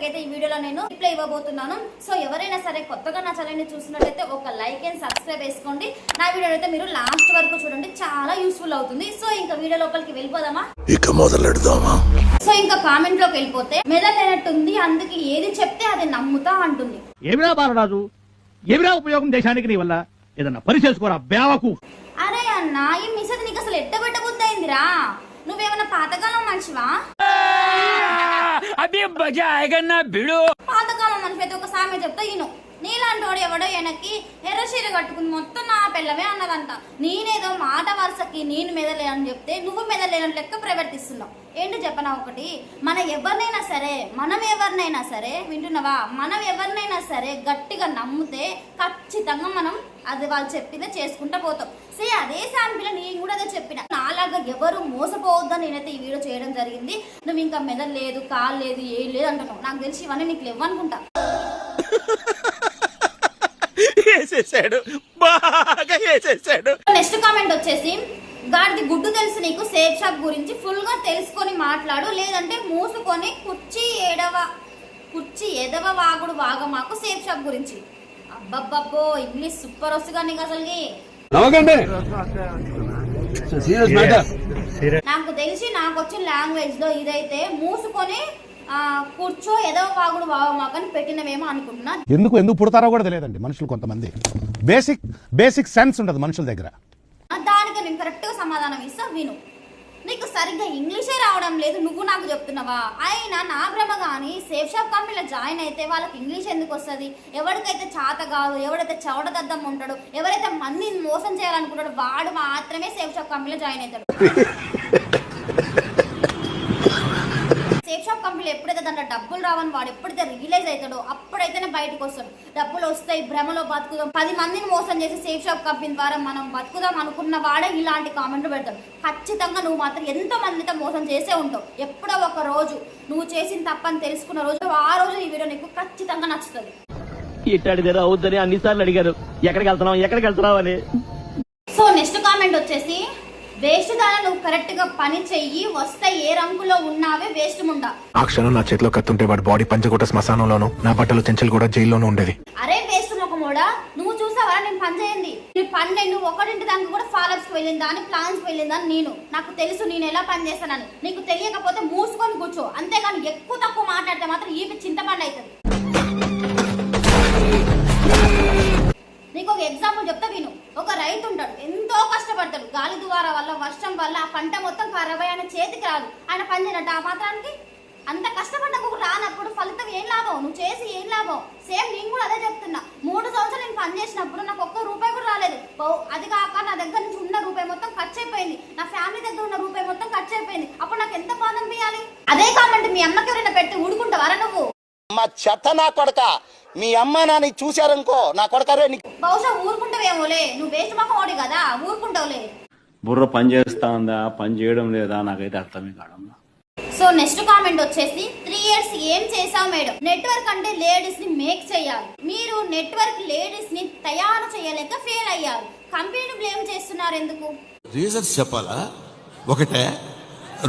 అయితే ఈ వీడియోలో నేను రిప్లై ఇవ్వబోతున్నాను. సో ఎవరైనా సరే కొత్తగా నా ఛానల్ ని చూస్తున్నట్లయితే ఒక లైక్ అండ్ సబ్స్క్రైబ్ చేసుకోండి. నా వీడియో అయితే మీరు లాస్ట్ వరకు చూడండి, చాలా యూస్ఫుల్ అవుతుంది. సో ఇంకా వీడియో లోపలికి వెళ్ళిపోదామా? ఇక మొదలెడదామా? సో ఇంకా కామెంట్ లోకి వెళ్ళిపోతే మెదలైనట్టుంది, అందుకే ఏది చెప్తే అది నమ్ముతా అంటుంది. ఏమిరా బాలరాజు, ఏమిరా ఉపయోగం దేశానికి నీ వల్ల? ఏదన్నా పని చేసుకోరా బేవకు. అరే అన్న, ఈ మిసది నీకు అసలు ఎట్టబెట్టబుద్దయిందిరా? నువ్వేమన్నా పాతకాలం మనిషివా? పాతకాలం మనిషి అయితే ఒక సామె చెప్తా ఈను. నీలాంటి వాడు ఎవడో వెనక్కి ఎర్ర చీర కట్టుకుని మొత్తం నా పిల్లవే అన్నదంట. నేనేదో మాట వరుసకి నేను మెదలేనని చెప్తే నువ్వు మెదలేనని లెక్క ప్రవర్తిస్తున్నావు. ఏంటి చెప్పనా ఒకటి, మనం ఎవరినైనా సరే వింటున్నావా, మనం ఎవరినైనా సరే గట్టిగా నమ్మితే ఖచ్చితంగా మనం అది వాళ్ళు చెప్పిందే చేసుకుంటా పోతాం. అదే శాంపిల్ నేను కూడా అదే చెప్పిన. నాలాగా ఎవరు మోసపోవద్దని నేనైతే ఈ వీడియో చేయడం జరిగింది. నువ్వు ఇంకా మెదడు లేదు, కాలు లేదు, ఏం లేదు అంటున్నావు. నాకు తెలిసి ఇవన్నీ నీకు లేవనుకుంటా. నెక్స్ట్ కామెంట్ వచ్చేసి, గాడిది గుడ్డు తెలుసు నీకు, సేఫ్ షాప్ గురించి ఫుల్ గా తెలుసుకొని మాట్లాడు, లేదంటే మూసుకొని కుర్చీ ఎదవ వాగుడు వాగమాకు సేఫ్ షాప్ గురించి. అబ్బబ్బబ్బో, ఇంగ్లీష్ సూపర్ వస్తుగా నీకు అసలుకి. నాకు తెలిసి నాకు వచ్చిన లాంగ్వేజ్ లో ఇదైతే మూసుకొని కూర్చో ఎదవ వాగుడు వాగమాకని పెట్టినవేమో అనుకుంటున్నా. ఎందుకు పుడతారో కూడా తెలియదండి మనుషులు. కొంతమంది బేసిక్ సెన్స్ ఉండదు మనుషుల దగ్గర. దానికి నేను కరెక్ట్ గా సమాధానం ఇస్తా, విను. నీకు సరిగ్గా ఇంగ్లీషే రావడం లేదు, నువ్వు నాకు చెప్తున్నావా? అయినా నా భ్రమ కానీ సేఫ్ షాప్ కంపెనీలో జాయిన్ అయితే వాళ్ళకి ఇంగ్లీష్ ఎందుకు వస్తుంది? ఎవరికైతే చాత కాదు, ఎవరైతే చవడదద్దం ఉంటాడో, ఎవరైతే మందిని మోసం చేయాలనుకుంటాడో వాడు మాత్రమే సేఫ్ షాప్ కంపెనీలో జాయిన్ అవుతాడు. సేఫ్ షాప్ కంపెనీలో ఎప్పుడైతే దాంట్లో డబ్బులు రావని వాడు ఎప్పుడైతే రియలైజ్ అవుతాడో అప్పుడైతేనే బయటకు వస్తాడు. డబ్బులు వస్తాయి, భ్రమలో బతుకుదాం, 10 మందిని మోసం చేసి సేఫ్ షాప్ కంపెనీ ద్వారా మనం బతుకుదాం అనుకున్న వాడే ఇలాంటి కామెంట్లు పెడతాడు. ఖచ్చితంగా నువ్వు మాత్రం ఎంతో మందితో మోసం చేసే ఉంటావు. ఎప్పుడో ఒక రోజు నువ్వు చేసిన తప్పని తెలుసుకున్న రోజు, ఆ రోజు ఈ వీడియో నీకు ఖచ్చితంగా నచ్చుతుంది. ఇట్టాడిదేరా అవుద్దని అన్నిసార్లు అడిగారు, ఎక్కడికి వెళ్తున్నావు అని. సో నెక్స్ట్ కామెంట్ వచ్చేసి, వేస్ట్ దాని, నువ్వు కరెక్ట్ గా పని చెయ్యి, వస్తే ఏ రంగులో ఉన్నావే వేస్ట్ ముండా. ఆ క్షణం నా చేతిలో కత్తుంటే వాడి బాడీ పంచకోట శ్మశానంలోను, నా బట్టలు చెంచలు కూడా జైల్లోనూ ఉండేది. అరే వేస్ట్ మొక్కమోడా, నువ్వు చూసావా నేను పని చేయండి? నీ పని నువ్వు ఒకటింటి దానికి కూడా ఫాలోఅప్స్ వెళ్ళిందా అని, ప్లాన్స్ వెళ్ళిందా అని నాకు తెలుసు నేను ఎలా పని చేస్తానని. నీకు తెలియకపోతే మూసుకొని కూర్చో, అంతేగాని ఎక్కువ తక్కువ మాట్లాడితే మాత్రం ఈ చింతపండు అవుతుంది. నీకు ఒక ఎగ్జాంపుల్ చెప్తా విను. ఒక రైతు ఉంటాడు, ఎంతో కష్టపడతాడు. గాలి దువార వల్ల, వర్షం వల్ల ఆ పంట మొత్తం ఖరాబ్ ఆయన చేతికి రాదు. ఆయన పని చేయనట్టు ఆ మాత్రానికి అంత కష్టపడ్డకు రానప్పుడు ఫలితం ఏం లాభం? నువ్వు చేసి ఏం లాభం? సేమ్ నేను కూడా అదే చెప్తున్నా. 3 సంవత్సరాలు నేను పని చేసినప్పుడు నాకు ఒక్క రూపాయి కూడా రాలేదు. అది కాక నా దగ్గర నుంచి ఉన్న రూపాయి మొత్తం ఖర్చు అయిపోయింది, నా ఫ్యామిలీ దగ్గర ఉన్న రూపాయి మొత్తం ఖర్చు అయిపోయింది. అప్పుడు నాకు ఎంత బాధ అనిపించాలి? అదే కామెంట్ మీ అమ్మకి ఎవరైనా పెట్టి ఊడుకుంటావారా నువ్వు? మా చెత్త నా కొడక, మీ అమ్మ నాన్న చూశారనుకో నా కొడకరే. బహుశా ఊరుకుంటావేమోలే, నువ్వు వేస్ట్ మొక్కమోడి కదా, ఊరుకుంటావులే. బుర్ర పని చేస్తా ఉందా, పని చేయడం లేదా, నాకైతే అర్థమే కాదమ్మా. సో నెక్స్ట్ కామెంట్ వచ్చేసి, 3 years ఏం చేసావు మేడం? నెట్వర్క్ అంటే లేడీస్ ని మేక్ చేయాలి, మీరు నెట్వర్క్ లేడీస్ ని తయారు చేయలేక ఫెయిల్ అయ్యారు. కంపెనీని బ్లేమ్ చేస్తున్నారు ఎందుకు? రీజన్స్ చెప్పాలా? 1,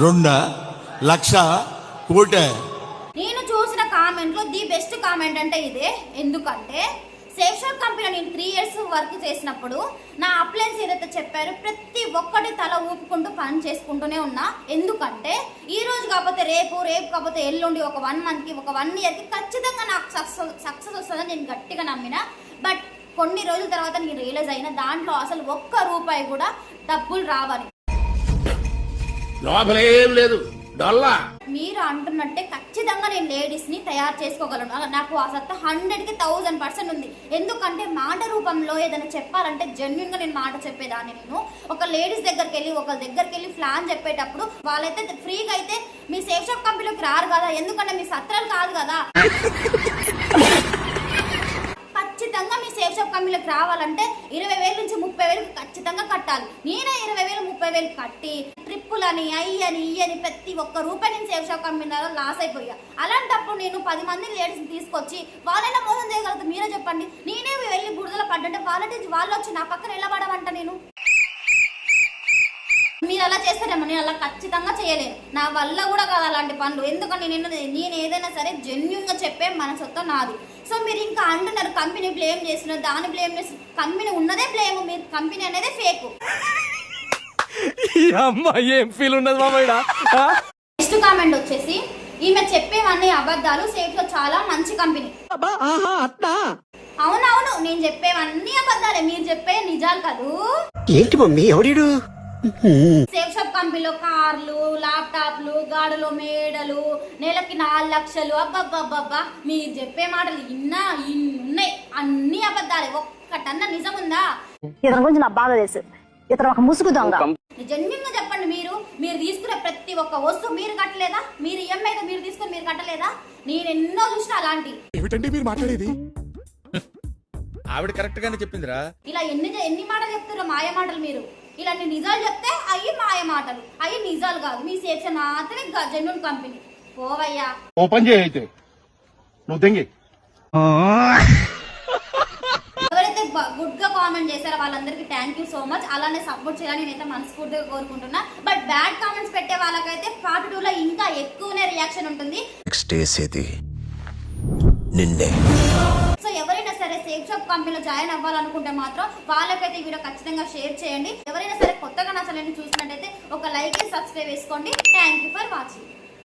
2, లక్ష, కోటే. నేను చూసిన కామెంట్ లో ది బెస్ట్ కామెంట్ అంటే ఇదే. ఎందుకంటే సేఫ్ షాప్ కంపెనీలో నేను 3 years వర్క్ చేసినప్పుడు నా అప్లయన్స్ ఏదైతే చెప్పారో ప్రతి ఒక్కటి తల ఊపుకుంటూ పని చేసుకుంటూనే ఉన్నా. ఎందుకంటే ఈ రోజు కాకపోతే రేపు కాకపోతే ఎల్లుండి, ఒక 1 month కి, ఒక 1 year కి ఖచ్చితంగా నాకు సక్సెస్ వస్తుందని నేను గట్టిగా నమ్మిన. బట్ కొన్ని రోజుల తర్వాత నేను రియలైజ్ అయినా దాంట్లో అసలు ఒక్క రూపాయి కూడా డబ్బులు రావని. లోపలేం లేదు, మీరు అంటున్నట్టే ఖచ్చితంగా నేను లేడీస్ ని తయారు చేసుకోగలను. నాకు ఆ సత్తా 100కి 1000% ఉంది. ఎందుకంటే మాట రూపంలో ఏదైనా చెప్పాలంటే జెన్యున్ గా నేను మాట చెప్పేదాన్ని. నేను ఒక లేడీస్ దగ్గరికి వెళ్ళి ప్లాన్ చెప్పేటప్పుడు వాళ్ళైతే ఫ్రీగా అయితే మీ సేఫ్ షాప్ కంపెనీలోకి రారు కదా, ఎందుకంటే మీ సత్రాలు కాదు కదా. ఖచ్చితంగా మీ సేఫ్ షాప్ కంపెనీలోకి రావాలంటే 20,000 నుంచి 30,000 ఖచ్చితంగా కట్టాలి. నేనే 20,000 30,000 కట్టి ట్రిప్పులని అయ్యని ప్రతి ఒక్క రూపాయి నేను సేఫ్ షాప్ కంపెనీలో లాస్ అయిపోయా. అలాంటప్పుడు నేను 10 మంది లేడీస్ని తీసుకొచ్చి వాళ్ళైనా మోసం చేయగలుగుతా? మీరే చెప్పండి. నేనే వెళ్ళి బురదలో పడ్డంటే వాళ్ళు వచ్చి నా పక్కన నిలబడమంట. నేను మీరు అలా చేస్తారేమో, నేను అలా ఖచ్చితంగా చేయలేను. నా వల్ల కూడా కాదు అలాంటి పనులు. ఎందుకంటే నేను ఏదైనా సరే జెన్యున్ గా చెప్పే మనసొత్త నాది. సో మీరు ఇంకా అంటున్నారు కంపెనీ బ్లేమ్ చేస్తున్నారు, దాన్ని బ్లేమ్ చేస్తున్నారు. కంపెనీ ఉన్నదే బ్లేమ్, మీరు కంపెనీ అనేది ఫేక్. ఏం ఫీల్ ఉండదు మామయ్య. నెక్స్ట్ కామెంట్ వచ్చేసి, ఈమె చెప్పేవన్నీ అబద్ధాలు, సేఫ్ లో చాలా మంచి కంపెనీ. అవునవును, నేను చెప్పేవన్నీ అబద్ధాలే, మీరు చెప్పే నిజాలు కాదు. ఏంటి మమ్మీ ఎవడీడు? సేఫ్ షాప్ కంపెనీలో కార్లు, ల్యాప్టాప్లు, గాడులో మేడలు, నెలకి 4 లక్షలు. అబ్బబ్బబ్బబ్బా, మీరు చెప్పే మాటలు ఇన్ని ఉన్నాయి, అన్ని అబద్ధాలే. ఒక్కటన్నా నిజం ఉందా? ఇతని గురించి నాకు బాగా తెలుసు. ఇతను ఒక ముసుగు దొంగ. జెన్యున్ గా చెప్పండి. మీరు తీసుకునే ప్రతి ఒక్క వస్తువు మీరు కట్టలేదా? మీరు ఈఎంఐగా మీరు తీసుకుని మీరు కట్టలేదా? నేను ఎన్నో చూసిన అలాంటి. ఏమిటండి మీరు మాట్లాడేది? ఆవిడ కరెక్ట్ గానే చెప్పిందిరా. ఇలా ఎన్ని మాటలు చెప్తారో, మాయ మాటలు. మీరు ఇలాంటి నిజాలు చెప్తే అవి మాయ మాటలు, అవి నిజాలు కాదు. మీ సెక్షన్ మాత్రమే జెన్యున్ కంపెనీ. పోవయ్యా, ఓపెన్ చేయి అయితే నువ్వు తెంగి. ఎవరైతే గుడ్ గా కామెంట్ చేశారో వాళ్ళందరికీ థ్యాంక్ యూ సో మచ్. అలానే సపోర్ట్ చేయాలని నేనైతే మనస్ఫూర్తిగా కోరుకుంటున్నా. బట్ బ్యాడ్ కామెంట్స్ పెట్టే వాళ్ళకైతే పార్ట్ 2 లో ఇంకా ఎక్కువనే రియాక్షన్ ఉంటుంది. నిన్నే. సో ఎవరైనా సరే సేఫ్ షాప్ కంపెనీలో జాయిన్ అవ్వాలనుకుంటే మాత్రం వాళ్ళకైతే ఈ వీడియో ఖచ్చితంగా షేర్ చేయండి. ఎవరైనా సరే కొత్తగా నా ఛానల్ ని చూసినట్టయితే ఒక లైక్, సబ్స్క్రైబ్ చేసుకోండి. Thank you for watching.